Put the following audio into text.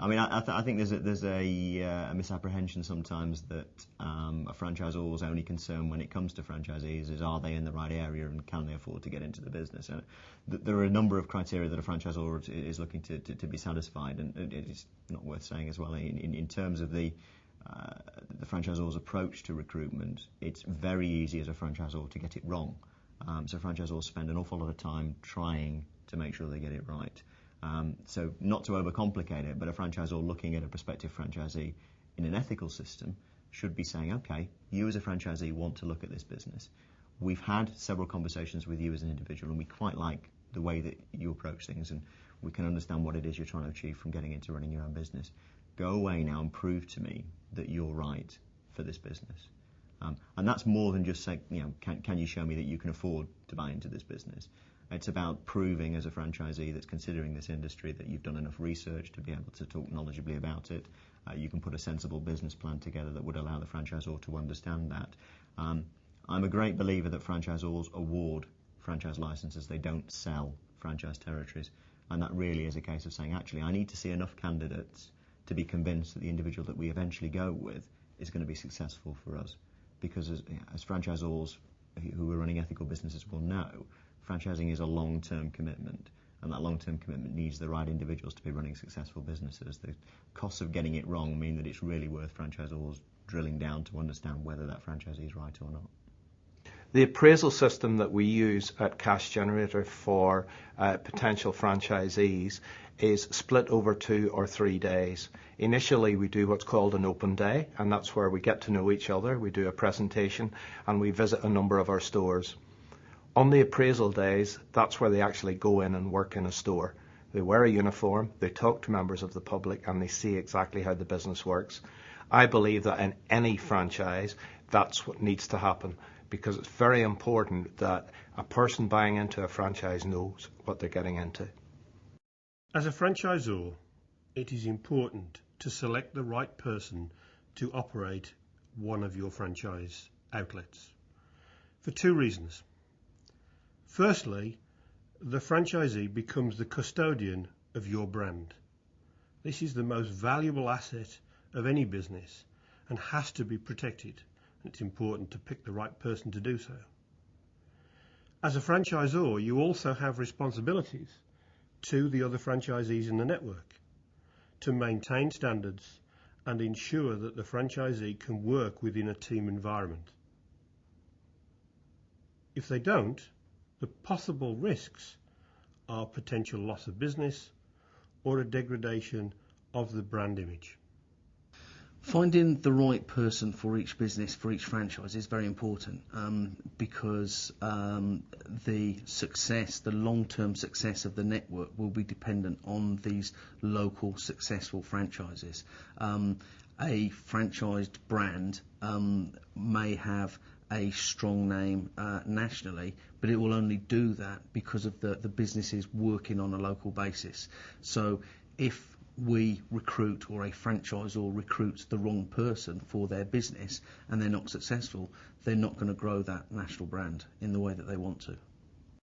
I mean, I think there's a misapprehension sometimes that a franchisor's only concern when it comes to franchisees is, are they in the right area and can they afford to get into the business? And there are a number of criteria that a franchisor is looking to be satisfied, and it's not worth saying as well in terms of the franchisor's approach to recruitment. It's very easy as a franchisor to get it wrong. So franchisors spend an awful lot of time trying to make sure they get it right. So not to overcomplicate it, but a franchisor looking at a prospective franchisee in an ethical system should be saying, okay, you as a franchisee want to look at this business. We've had several conversations with you as an individual, and we quite like the way that you approach things, and we can understand what it is you're trying to achieve from getting into running your own business. Go away now and prove to me that you're right for this business. And that's more than just saying, can you show me that you can afford to buy into this business? It's about proving as a franchisee that's considering this industry that you've done enough research to be able to talk knowledgeably about it. You can put a sensible business plan together that would allow the franchisor to understand that. I'm a great believer that franchisors award franchise licenses. They don't sell franchise territories. And that really is a case of saying, actually, I need to see enough candidates to be convinced that the individual that we eventually go with is going to be successful for us. Because as franchisors who are running ethical businesses will know, franchising is a long-term commitment, and that long-term commitment needs the right individuals to be running successful businesses. The costs of getting it wrong mean that it's really worth franchisors drilling down to understand whether that franchisee is right or not. The appraisal system that we use at Cash Generator for potential franchisees is split over 2 or 3 days. Initially, we do what's called an open day, and that's where we get to know each other. We do a presentation and we visit a number of our stores. On the appraisal days, that's where they actually go in and work in a store. They wear a uniform, they talk to members of the public, and they see exactly how the business works. I believe that in any franchise, that's what needs to happen, because it's very important that a person buying into a franchise knows what they're getting into. As a franchisor, it is important to select the right person to operate one of your franchise outlets for 2 reasons. Firstly, the franchisee becomes the custodian of your brand. This is the most valuable asset of any business and has to be protected. It's important to pick the right person to do so. As a franchisor, you also have responsibilities to the other franchisees in the network to maintain standards and ensure that the franchisee can work within a team environment. If they don't, the possible risks are potential loss of business or a degradation of the brand image. Finding the right person for each business, for each franchise, is very important because the success, the long-term success of the network will be dependent on these local successful franchises. A franchised brand may have a strong name nationally, but it will only do that because of the businesses working on a local basis. So if we recruit, or a franchisor recruits the wrong person for their business and they're not successful, they're not going to grow that national brand in the way that they want to.